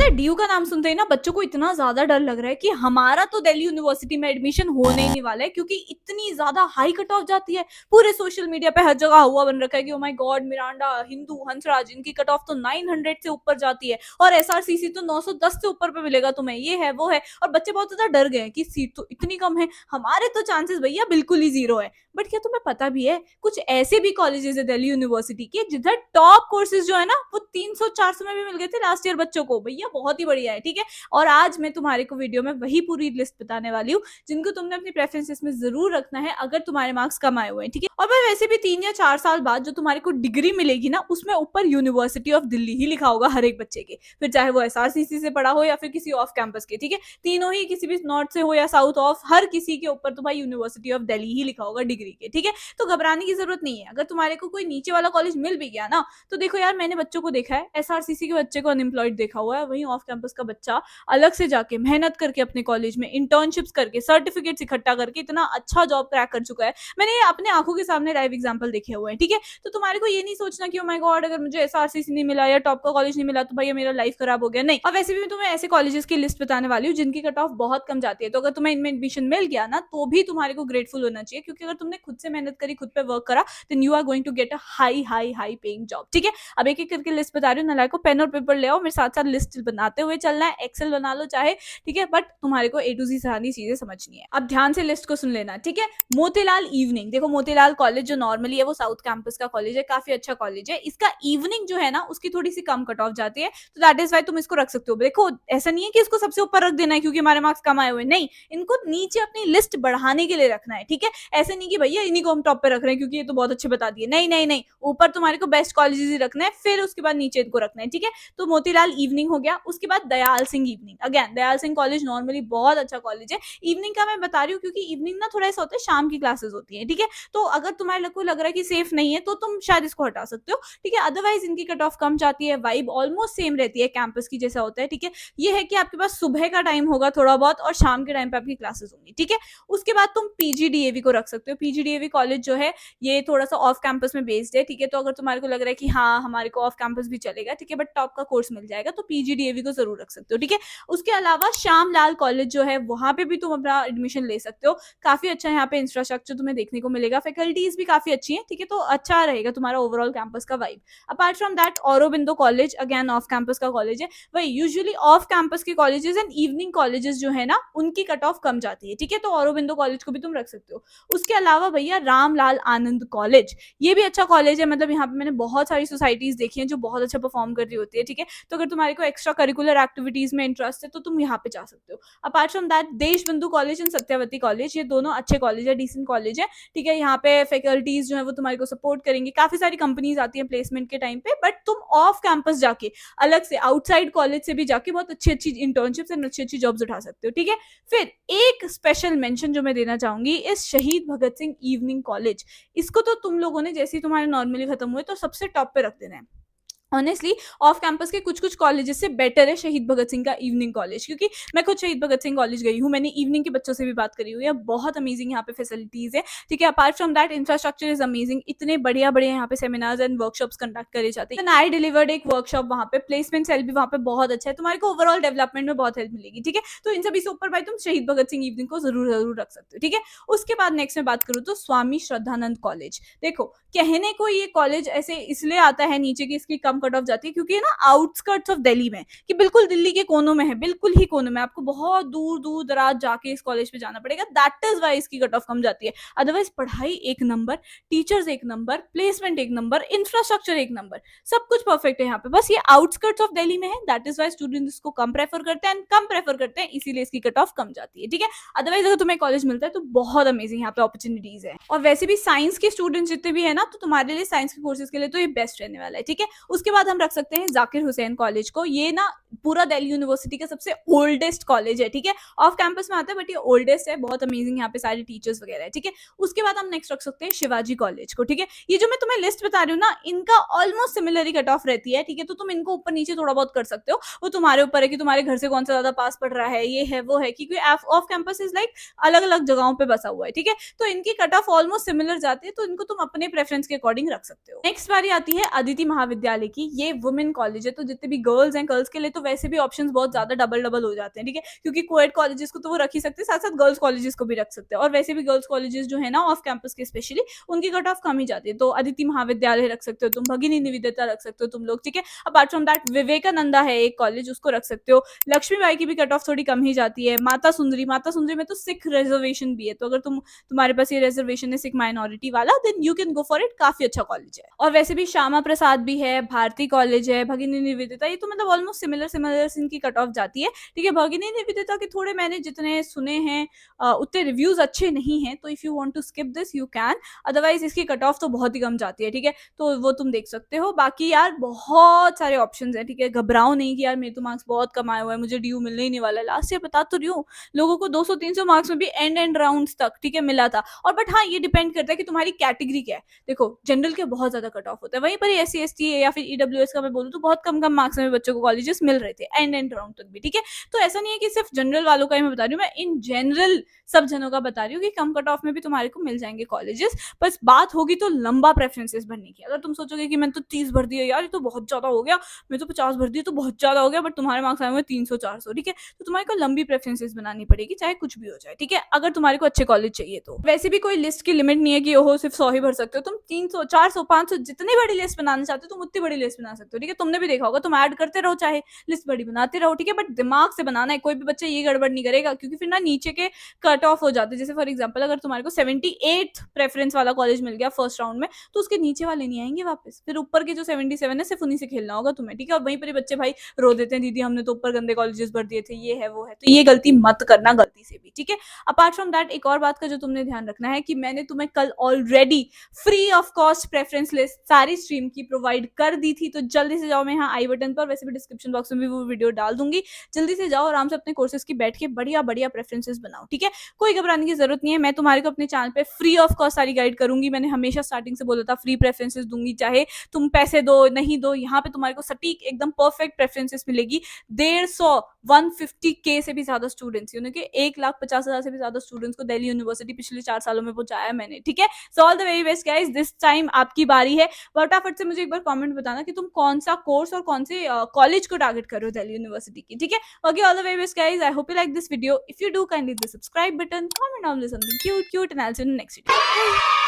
भैया डीयू का नाम सुनते ही ना बच्चों को इतना ज्यादा डर लग रहा है कि हमारा तो दिल्ली यूनिवर्सिटी में एडमिशन होने ही नहीं वाला है, क्योंकि इतनी ज्यादा हाई कट ऑफ जाती है। पूरे सोशल मीडिया पे हर जगह हुआ बन रखा है कि oh my God, Miranda, Hindu, Hansraj, इनकी कट ऑफ तो 900 से ऊपर जाती है और एसआरसीसी तो 910 से ऊपर पे मिलेगा तुम्हें, ये है वो है। और बच्चे बहुत ज्यादा डर गए कि सीट तो इतनी कम है, हमारे तो चांसेस भैया बिल्कुल ही जीरो है। बट क्या तुम्हें पता भी है कुछ ऐसे भी कॉलेजेस है दिल्ली यूनिवर्सिटी के जिधर टॉप कोर्सेज जो है ना वो 300-400 में भी मिल गए थे लास्ट ईयर बच्चों को। भैया बहुत ही बढ़िया है, ठीक है। और आज मैं तुम्हारे को वीडियो में वही पूरी लिस्ट बताने वाली हूँ जिनको तुमने अपनी प्रेफरेंसेस में जरूर रखना है अगर तुम्हारे मार्क्स कम आए हुए हैं, ठीक है। और भाई वैसे भी 3 या 4 साल बाद जो तुम्हारे को डिग्री मिलेगी ना उसमें ऊपर यूनिवर्सिटी ऑफ दिल्ली ही लिखा होगा हर एक बच्चे के, फिर चाहे वो एसआरसीसी से पढ़ा हो या फिर किसी ऑफ कैंपस के, ठीक है। तीनों ही किसी भी नॉर्थ से हो या साउथ ऑफ, हर किसी के ऊपर तो भाई यूनिवर्सिटी ऑफ दिल्ली ही लिखा होगा डिग्री के, ठीक है। तो घबराने की जरूरत नहीं है। अगर तुम्हारे को कोई नीचे वाला कॉलेज मिल भी गया ना तो देखो यार, मैंने बच्चों को देखा है, एसआरसीसी के बच्चे को अनएम्प्लॉयड देखा हुआ है, वहीं ऑफ कैंपस का बच्चा अलग से जाके मेहनत करके अपने कॉलेज में इंटर्नशिप्स करके सर्टिफिकेट्स इकट्ठा करके इतना अच्छा जॉब क्रैक कर चुका है। मैंने ये अपने आंखों के सामने लाइव एग्जांपल देखे हुए हैं, ठीक है। तो तुम्हारे को ये नहीं सोचना कि ओ माय गॉड अगर मुझे एसआरसीसी नहीं मिला या टॉप का कॉलेज नहीं मिला तो भैया मेरा लाइफ खराब हो गया, नहीं। और वैसे भी मैं तुम्हें ऐसे कॉलेजेस की लिस्ट बताने वाली हूँ जिनकी कट ऑफ बहुत कम जाती है। तो अगर तुम्हें इनमें एडमिशन मिल गया ना तो भी तुम्हारे को ग्रेटफुल होना चाहिए, क्योंकि अगर तुमने खुद से मेहनत करी, खुद पे वर्क करा, then you are going to get a high paying job, ठीक है। अब एक एक करके लिस्ट बता रही हूँ, नालायक को पेन और पेपर ले आओ, मेरे साथ साथ लिस्ट बनाते हुए चलना है, एक्सेल बना लो चाहे, ठीक है। बट तुम्हारे को ए टू जी सारी चीजें समझनी है। अब ध्यान से लिस्ट को सुन लेना, ठीक है। मोतीलाल इवनिंग, देखो मोतीलाल कॉलेज जो नॉर्मली है वो साउथ कैंपस का कॉलेज है, काफी अच्छा कॉलेज है। इसका इवनिंग जो है ना उसकी थोड़ी सी कम कट ऑफ जाती है, तो दैट इज वाई तुम इसको रख सकते हो। देखो ऐसा नहीं है कि इसको सबसे ऊपर रख देना है क्योंकि हमारे मार्क्स कम आए हुए, नहीं, इनको नीचे अपनी लिस्ट बढ़ाने के लिए रखना है, ठीक है। ऐसे नहीं कि भैया इन्हीं को हम टॉप पे रख रहे हैं क्योंकि ये तो बहुत अच्छे बता दिए, नहीं नहीं नहीं, ऊपर तुम्हारे को बेस्ट कॉलेजेस ही रखना है, फिर उसके बाद नीचे इनको रखना है, ठीक है। तो मोतीलाल इवनिंग हो गया। उसके बाद Dayal Singh evening, again Dayal Singh college normally बहुत अच्छा कॉलेज है। इवनिंग का मैं बता रही हूँ क्योंकि इवनिंग ना थोड़ा ऐसा होता है, शाम की क्लासेस होती है, ठीक है। तो अगर तुम्हारे को लग रहा है कि सेफ नहीं है तो तुम शायद इसको हटा सकते हो, ठीक है। अदरवाइज इनकी कट ऑफ कम जाती है, वाइब ऑलमोस्ट सेम रहती है कैंपस की जैसा होता है, ठीक है। ये है कि आपके पास सुबह का टाइम होगा थोड़ा बहुत और शाम के टाइम पे आपकी क्लासेस होंगी, ठीक है। उसके बाद तुम पीजीडीएवी को रख सकते हो। पीजीडीएवी कॉलेज जो है ये थोड़ा सा ऑफ कैंपस में बेस्ड है, ठीक है। तो अगर तुम्हारे को लग रहा है कि हाँ हमारे को ऑफ कैंपस भी चलेगा, ठीक है, बट टॉप का कोर्स मिल जाएगा, तो पीजीडीएवी को जरूर रख सकते हो, ठीक है। उसके अलावा श्याम लाल कॉलेज जो है वहां पे भी तुम अपना एडमिशन ले सकते हो, काफी अच्छा यहाँ पे इंफ्रास्ट्रक्चर तुम्हें देखने को मिलेगा, फैकल्टीज भी काफी अच्छी है, ठीक है। तो अच्छा रहेगा तुम्हारा ओवरऑल कैंपस का vibe. Apart from that Aurobindo college again off campus का कॉलेज है। वही यूजुअली ऑफ कैंपस के कॉलेजेस एंड इवनिंग कॉलेजेस जो है ना उनकी कट ऑफ कम जाती है, ठीक है। तो औरबिंदो कॉलेज को भी तुम रख सकते हो। उसके अलावा भैया रामलाल आनंद कॉलेज, ये भी अच्छा कॉलेज है, मतलब यहाँ पे मैंने बहुत सारी सोसाइटीज देखी हैं जो बहुत अच्छा परफॉर्म कर रही होती है, ठीक है। तो अगर तुम्हारे को एक्स्ट्रा करिकुलर एक्टिविटीज में इंटरेस्ट है तो तुम यहाँ पे जा सकते हो। Apart from that Deshbandhu college and Satyawati college, ये दोनों अच्छे कॉलेज है, डिसेंट कॉलेज है, ठीक है। यहाँ पे फैकल्टीज जो है वो तुम्हारे को सपोर्ट करेंगे, काफी सारी कंपनीज आती है प्लेसमेंट के टाइम पे, बट तुम ऑफ कैंपस जाके अलग से आउटसाइड कॉलेज से भी जाके बहुत अच्छी अच्छी इंटर्नशिप्स एंड अच्छी अच्छी जॉब्स उठा सकते हो, ठीक है। फिर एक स्पेशल मेंशन जो मैं देना चाहूंगी इस शहीद भगत सिंह इवनिंग कॉलेज, इसको तो तुम लोगों ने जैसे ही तुम्हारे नॉर्मली खत्म हुए तो सबसे टॉप पे रख देना है। ऑनेस्टली ऑफ कैंपस के कुछ कुछ कॉलेजेस से बेटर है शहीद भगत सिंह का इवनिंग कॉलेज, क्योंकि मैं खुद शहीद भगत सिंह कॉलेज गई हूँ, मैंने इवनिंग के बच्चों से भी बात करी हुई है, बहुत अमेजिंग यहाँ पे फैसिलिटीज है, ठीक है। Apart from that infrastructure is amazing, इतने बढ़िया बढ़िया यहाँ पे सेमिनार्स एंड वर्कशॉप्स कंडक्ट करे जाते हैं। आई डिलीवर्ड एक वर्कशॉप वहाँ पे, प्लेसमेंट सेल भी वहाँ पे बहुत अच्छा है, तुम्हारे को ओवरऑल डेवलपमेंट में बहुत हेल्प मिलेगी, ठीक है। तो इन सभी से ऊपर भाई तुम शहीद भगत सिंह इवनिंग को जरूर जरूर रख सकते हो, ठीक है। उसके बाद नेक्स्ट में बात करूँ तो स्वामी श्रद्धानंद कॉलेज, देखो कहने को ये कॉलेज ऐसे इसलिए आता है नीचे की इसकी कम कट ऑफ जाती है क्योंकि ना आउटस्कर्ट्स ऑफ दिल्ली में, कि बिल्कुल दिल्ली के कोनों में है, बिल्कुल ही कोनों में, आपको बहुत दूर दूर दराज जाके इस कॉलेज पे जाना पड़ेगा, दैट इज वाई इसकी कट ऑफ कम जाती है। अदरवाइज पढ़ाई एक नंबर, टीचर्स एक नंबर, प्लेसमेंट एक नंबर, इंफ्रास्ट्रक्चर एक नंबर, सब कुछ परफेक्ट है यहाँ पे, बस ये आउटस्कर्ट्स ऑफ दिल्ली में है, दैट इज वाई स्टूडेंट इसको कम प्रेफर करते हैं, कम प्रेफर करते हैं, इसीलिए इसकी कट ऑफ कम जाती है, ठीक है। अदरवाइज अगर तुम्हें कॉलेज मिलता है तो बहुत अमेजिंग यहाँ पे अपॉर्चुनिटीज है। और वैसे भी साइंस के स्टूडेंट्स जितने भी है ना तो तुम्हारे लिए साइंस के कोर्सेज के लिए तो ये बेस्ट रहने वाला है, ठीक है। उसके बाद हम रख सकते हैं जाकिर हुसैन कॉलेज को, ये ना पूरा दिल्ली यूनिवर्सिटी का सबसे ओल्डेस्ट कॉलेज है, ठीक है। ऑफ कैंपस में आता है बट ये ओल्डेस्ट है, बहुत अमेजिंग यहाँ पे सारे टीचर्स वगैरह है, ठीक है। उसके बाद हम नेक्स्ट रख सकते हैं शिवाजी कॉलेज को, ठीक है। ये जो मैं तुम्हें लिस्ट बता रही हूँ ना इनका ऑलमोस्ट सिमिलर ही कट ऑफ रहती है, ठीक है। तो तुम इनको ऊपर नीचे थोड़ा बहुत कर सकते हो, वो तुम्हारे ऊपर है कि तुम्हारे घर से कौन सा ज्यादा पास पड़ रहा है, ये है वो है, क्योंकि ऑफ कैंपस इज लाइक अलग अलग जगहों पे बसा हुआ है, ठीक है। तो इनकी कट ऑफ ऑलमोस्ट सिमिलर जाती है, तो इनको तुम अपने प्रेफरेंस के अकॉर्डिंग रख सकते हो। नेक्स्ट बारी आती है अदिति महाविद्यालय की, ये वुमेन कॉलेज है, तो जितने भी गर्ल्स हैं गर्ल्स के लिए तो वैसे भी ऑप्शंस बहुत ज्यादा डबल डबल हो जाते हैं, ठीक है, क्योंकि कोएड कॉलेजेस को तो वो रख ही सकते हैं, साथ साथ गर्ल्स कॉलेजेस को भी रख सकते हैं, और वैसे भी गर्ल्स कॉलेजेस जो है ना ऑफ कैंपस के स्पेशली, उनकी कट ऑफ कम ही जाती है। तो अदिति महाविद्यालय रख सकते हो तुम, भगिनी निवेदिता रख सकते हो तुम लोग, ठीक है। अपार्ट फ्रॉम दैट विवेकानंदा है एक कॉलेज, उसको रख सकते हो। लक्ष्मीबाई की भी कट ऑफ थोड़ी कम ही जाती है। माता सुंदरी में तो सिख रिजर्वेशन भी है, तो अगर तुम्हारे पास ये रिजर्वेशन है सिख माइनॉरिटी वाला, then you can go for it, काफी अच्छा कॉलेज है। और वैसे भी श्यामा प्रसाद भी है, भारती कॉलेज है, भगिनी निवेदिता, ये तो मतलब ऑलमोस्ट सिमिलर इनकी कट ऑफ जाती है, ठीक है। भगिनी निवेदिता के थोड़े मैंने जितने सुने हैं उतने रिव्यूज अच्छे नहीं हैं, तो if you want to skip this you can, otherwise इसकी कट ऑफ तो बहुत ही कम जाती है, ठीक है, तो वो तुम देख सकते हो। बाकी यार बहुत सारे ऑप्शंस हैं, ठीक है, घबराओ नहीं कि यार मेरे तो मार्क्स बहुत कम आए हुए हैं, मुझे ड्यू मिलने ही नहीं वाला। लास्ट ईयर बता तो रही हूँ, लोगों को 200-300 मार्क्स में भी एंड राउंड्स तक, ठीक है, मिला था। और बट हाँ, ये डिपेंड करता है कि तुम्हारी कैटेगरी क्या है। देखो जनरल के बहुत ज्यादा कट ऑफ होता है, वहीं पर SC ST या फिर EWS का मैं बोलूँ तो बहुत कम मार्क्स में बच्चों को कॉलेजेस मिल रहे थे एंड राउंड तक भी, ठीक है। तो ऐसा नहीं है कि सिर्फ जनरल वालों का ही मैं बता रही हूँ, मैं इन जनरल सब जनों का बता रही हूँ कि कम कट ऑफ में भी तुम्हारे को मिल जाएंगे कॉलेजेस। बस बात होगी तो लंबा प्रेफरेंसेस भरने की। अगर तुम सोचोगे कि मैंने तो 30 भर दिया यार, ये तो बहुत ज्यादा हो गया, मैं तो 50 भर दिया तो बहुत ज्यादा हो गया, बट तुम्हारे मार्क्स आए हुए 300-400, ठीक है, तो तुम्हारे को लंबी प्रेफरेंसेस बनानी पड़ेगी, चाहे कुछ भी हो जाए, ठीक है, अगर तुम्हारे को अच्छे कॉलेज चाहिए तो। वैसे भी कोई लिस्ट की लिमिट नहीं है कि ओहो सिर्फ 100 ही भर सकते हो तुम, 300 400 500 जितनी बड़ी लिस्ट बनाना चाहते हो तुम उतनी बड़ी लिस्ट बना सकते हो, ठीक है। तुमने भी देखा होगा, तुम ऐड करते रहो, चाहे लिस्ट बड़ी बनाते रहो, ठीक है, बट दिमाग से बनाना है। कोई भी बच्चा ये गड़बड़ नहीं करेगा, क्योंकि फिर ना नीचे के कट ऑफ हो जाते हैं। जैसे फॉर एग्जांपल अगर तुम्हारे को 78 प्रेफरेंस वाला कॉलेज मिल गया फर्स्ट राउंड में, तो उसके नीचे वाले नहीं आएंगे वापस, फिर ऊपर के जो 77 है सिर्फ उन्हीं से खेलना होगा तुम्हें, ठीक है। और वहीं पर बच्चे भाई रो देते हैं, दीदी हमने तो ऊपर गंदे कॉलेजेस भर दिए थे, ये है वो है, तो ये गलती मत करना गलती से भी, ठीक है। अपार्ट फ्रॉम दैट एक और बात का जो तुमने ध्यान रखना है कि मैंने तुम्हें कल already free of cost preference list सारी स्ट्रीम की प्रोवाइड कर दी थी, तो जल्दी से जाओ, मैं यहाँ आई बटन पर, वैसे भी डिस्क्रिप्शन बॉक्स में भी वो वीडियो डाल दूंगी, जल्दी से जाओ आराम से अपने कोर्सेज की बैठ के बढ़िया बढ़िया प्रेफरेंसेस बनाओ, ठीक है। कोई घबराने की जरूरत नहीं है, मैं तुम्हारे को अपने चैनल पे फ्री ऑफ कॉस्ट सारी गाइड करूंगी। मैंने हमेशा स्टार्टिंग से बोला था फ्री प्रेफरेंसेस दूंगी, चाहे तुम पैसे दो नहीं दो, यहाँ पे तुम्हारे को सटीक एकदम परफेक्ट प्रेफरेंसेस मिलेगी। 150 से भी ज्यादा स्टूडेंट्स, यानी कि 1,50,000 से भी ज्यादा स्टूडेंट्स को दिल्ली यूनिवर्सिटी पिछले 4 सालों में पहुंचाया मैंने, ठीक है। So all the very best guys, this time आपकी बारी है। फटाफट से मुझे एक बार कमेंट बताना कि तुम कौन सा कोर्स और कौन से कॉलेज को टारगेट कर रहे हो दिल्ली यूनिवर्सिटी की, ठीक है। Okay, all the very best guys, I hope you like this video. If you do, kindly hit the subscribe button, comment down below something cute and I'll see you in the next video. Bye.